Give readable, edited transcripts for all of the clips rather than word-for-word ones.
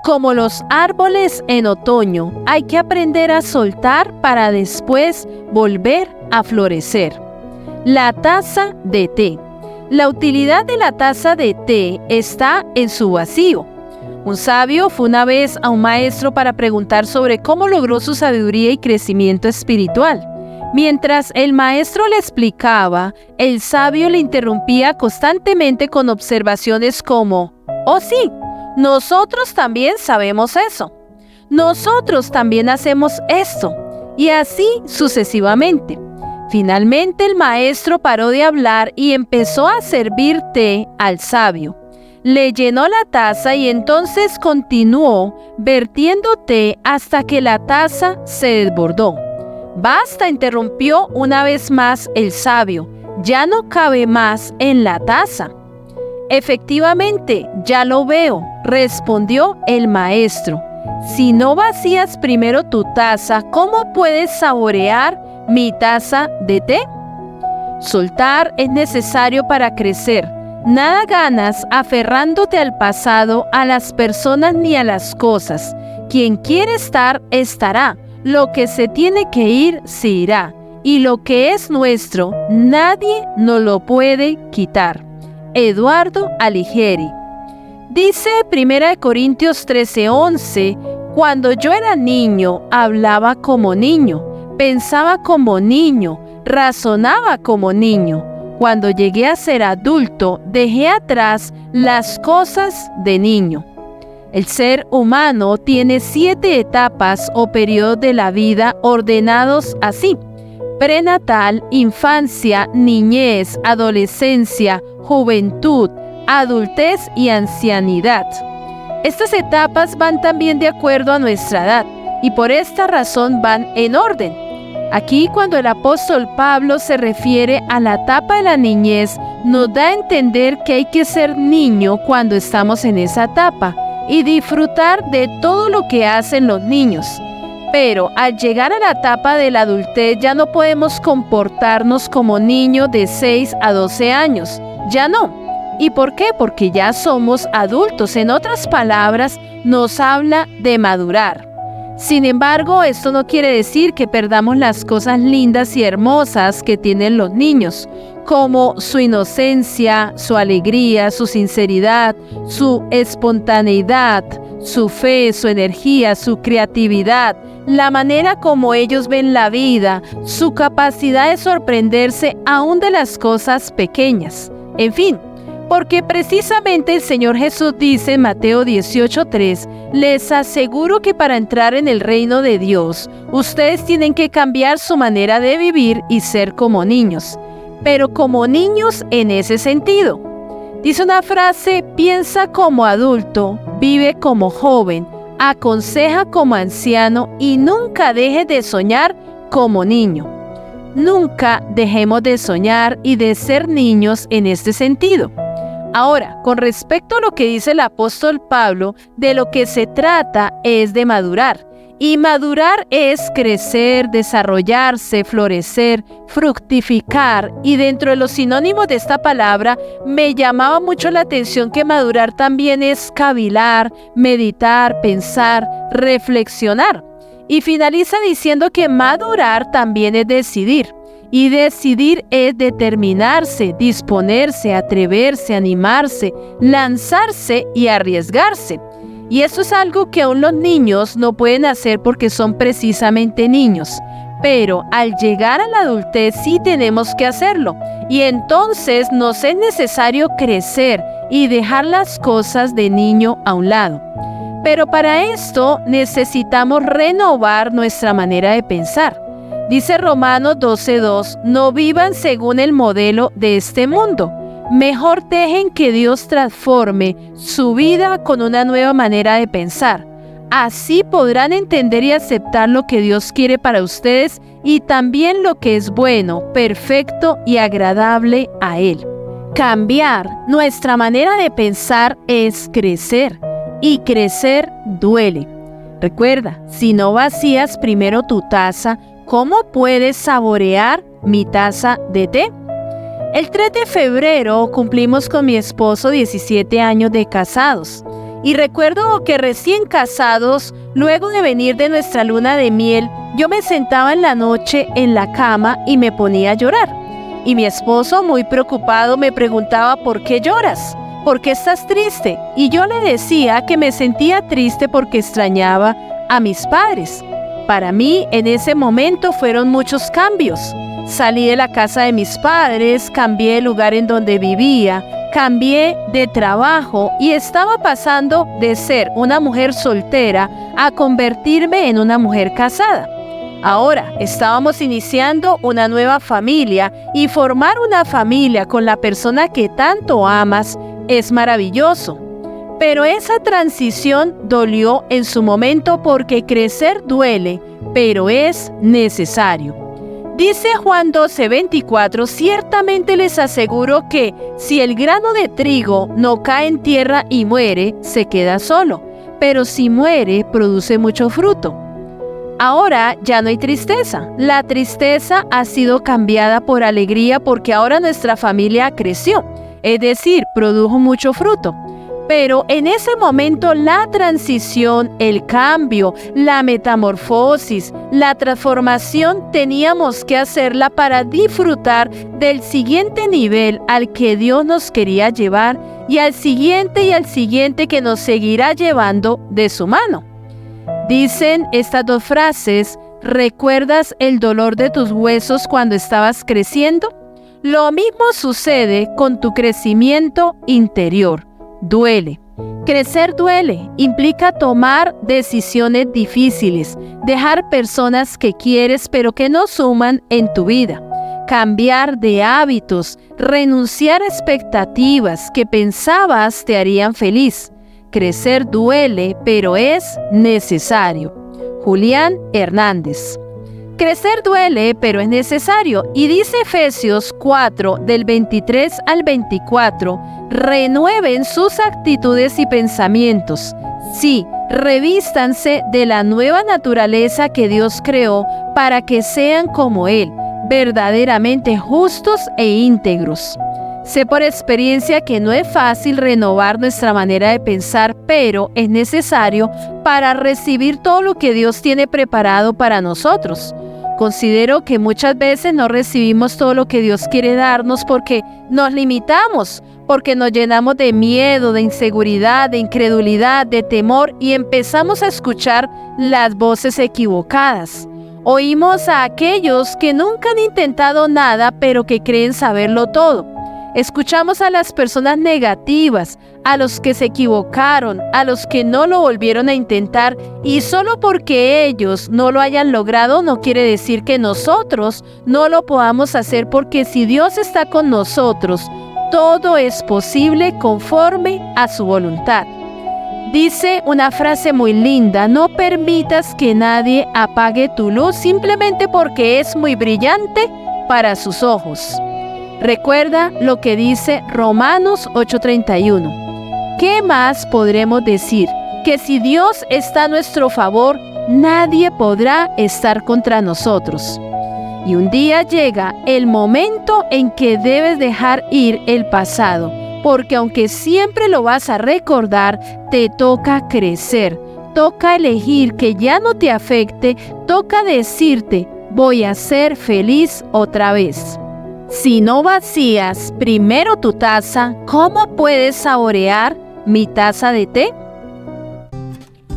Como los árboles en otoño, hay que aprender a soltar para después volver a florecer. La taza de té. La utilidad de la taza de té está en su vacío. Un sabio fue una vez a un maestro para preguntar sobre cómo logró su sabiduría y crecimiento espiritual. Mientras el maestro le explicaba, el sabio le interrumpía constantemente con observaciones como: «Oh sí, nosotros también sabemos eso. Nosotros también hacemos esto». Y así sucesivamente. Finalmente el maestro paró de hablar y empezó a servir té al sabio. Le llenó la taza y entonces continuó vertiendo té hasta que la taza se desbordó. «Basta», interrumpió una vez más el sabio, «ya no cabe más en la taza». «Efectivamente, ya lo veo», respondió el maestro. «Si no vacías primero tu taza, ¿cómo puedes saborear mi taza de té?». Soltar es necesario para crecer. Nada ganas aferrándote al pasado, a las personas ni a las cosas. Quien quiere estar, estará. Lo que se tiene que ir, se irá. Y lo que es nuestro, nadie nos lo puede quitar. Eduardo Alighieri. Dice 1 Corintios 13:11, «Cuando yo era niño, hablaba como niño, pensaba como niño, razonaba como niño. Cuando llegué a ser adulto, dejé atrás las cosas de niño». El ser humano tiene 7 etapas o periodos de la vida ordenados así: prenatal, infancia, niñez, adolescencia, juventud, adultez y ancianidad. Estas etapas van también de acuerdo a nuestra edad y por esta razón van en orden. Aquí, cuando el apóstol Pablo se refiere a la etapa de la niñez, nos da a entender que hay que ser niño cuando estamos en esa etapa y disfrutar de todo lo que hacen los niños. Pero al llegar a la etapa de la adultez ya no podemos comportarnos como niños de 6 a 12 años. Ya no. ¿Y por qué? Porque ya somos adultos. En otras palabras, nos habla de madurar. Sin embargo, esto no quiere decir que perdamos las cosas lindas y hermosas que tienen los niños, como su inocencia, su alegría, su sinceridad, su espontaneidad, su fe, su energía, su creatividad, la manera como ellos ven la vida, su capacidad de sorprenderse aún de las cosas pequeñas. En fin, porque precisamente el Señor Jesús dice en Mateo 18:3, «Les aseguro que para entrar en el reino de Dios, ustedes tienen que cambiar su manera de vivir y ser como niños». Pero como niños en ese sentido. Dice una frase: «Piensa como adulto, vive como joven, aconseja como anciano y nunca dejes de soñar como niño». Nunca dejemos de soñar y de ser niños en este sentido. Ahora, con respecto a lo que dice el apóstol Pablo, de lo que se trata es de madurar. Y madurar es crecer, desarrollarse, florecer, fructificar. Y dentro de los sinónimos de esta palabra, me llamaba mucho la atención que madurar también es cavilar, meditar, pensar, reflexionar. Y finaliza diciendo que madurar también es decidir. Y decidir es determinarse, disponerse, atreverse, animarse, lanzarse y arriesgarse. Y eso es algo que aún los niños no pueden hacer porque son precisamente niños. Pero al llegar a la adultez sí tenemos que hacerlo. Y entonces nos es necesario crecer y dejar las cosas de niño a un lado. Pero para esto necesitamos renovar nuestra manera de pensar. Dice Romanos 12:2, «No vivan según el modelo de este mundo. Mejor dejen que Dios transforme su vida con una nueva manera de pensar. Así podrán entender y aceptar lo que Dios quiere para ustedes y también lo que es bueno, perfecto y agradable a Él». Cambiar nuestra manera de pensar es crecer, y crecer duele. Recuerda, si no vacías primero tu taza, ¿cómo puedes saborear mi taza de té? El 3 de febrero cumplimos con mi esposo 17 años de casados Y recuerdo que recién casados, luego de venir de nuestra luna de miel, yo me sentaba en la noche en la cama y me ponía a llorar. Y mi esposo, muy preocupado, me preguntaba: ¿por qué lloras? ¿Por qué estás triste? Y yo le decía que me sentía triste porque extrañaba a mis padres. Para mí, en ese momento fueron muchos cambios. Salí de la casa de mis padres, cambié el lugar en donde vivía, cambié de trabajo y estaba pasando de ser una mujer soltera a convertirme en una mujer casada. Ahora estábamos iniciando una nueva familia y formar una familia con la persona que tanto amas es maravilloso. Pero esa transición dolió en su momento porque crecer duele, pero es necesario. Dice Juan 12:24, ciertamente les aseguro que si el grano de trigo no cae en tierra y muere, se queda solo, pero si muere, produce mucho fruto. Ahora ya no hay tristeza. La tristeza ha sido cambiada por alegría porque ahora nuestra familia creció, es decir, produjo mucho fruto. Pero en ese momento la transición, el cambio, la metamorfosis, la transformación teníamos que hacerla para disfrutar del siguiente nivel al que Dios nos quería llevar y al siguiente que nos seguirá llevando de su mano. Dicen estas dos frases: ¿recuerdas el dolor de tus huesos cuando estabas creciendo? Lo mismo sucede con tu crecimiento interior. Duele. Crecer duele, implica tomar decisiones difíciles, dejar personas que quieres pero que no suman en tu vida, cambiar de hábitos, renunciar a expectativas que pensabas te harían feliz. Crecer duele, pero es necesario. Julián Hernández. Crecer duele, pero es necesario. Y dice Efesios 4, del 23 al 24, renueven sus actitudes y pensamientos. Sí, revístanse de la nueva naturaleza que Dios creó para que sean como Él, verdaderamente justos e íntegros. Sé por experiencia que no es fácil renovar nuestra manera de pensar, pero es necesario para recibir todo lo que Dios tiene preparado para nosotros. Considero que muchas veces no recibimos todo lo que Dios quiere darnos porque nos limitamos, porque nos llenamos de miedo, de inseguridad, de incredulidad, de temor y empezamos a escuchar las voces equivocadas. Oímos a aquellos que nunca han intentado nada, pero que creen saberlo todo. Escuchamos a las personas negativas, a los que se equivocaron, a los que no lo volvieron a intentar, y solo porque ellos no lo hayan logrado no quiere decir que nosotros no lo podamos hacer, porque si Dios está con nosotros, todo es posible conforme a su voluntad. Dice una frase muy linda: no permitas que nadie apague tu luz simplemente porque es muy brillante para sus ojos. Recuerda lo que dice Romanos 8:31. ¿Qué más podremos decir? Que si Dios está a nuestro favor, nadie podrá estar contra nosotros. Y un día llega el momento en que debes dejar ir el pasado, porque aunque siempre lo vas a recordar, te toca crecer, toca elegir que ya no te afecte, toca decirte: voy a ser feliz otra vez. Si no vacías primero tu taza, ¿cómo puedes saborear mi taza de té?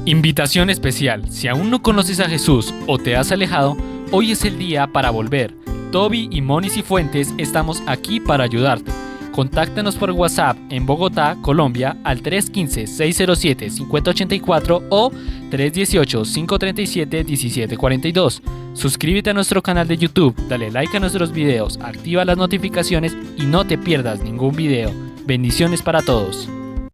Invitación especial. Si aún no conoces a Jesús o te has alejado, hoy es el día para volver. Toby y Moni Cifuentes estamos aquí para ayudarte. Contáctanos por WhatsApp en Bogotá, Colombia, al 315-607-5084 o 318-537-1742. Suscríbete a nuestro canal de YouTube, dale like a nuestros videos, activa las notificaciones y no te pierdas ningún video. Bendiciones para todos.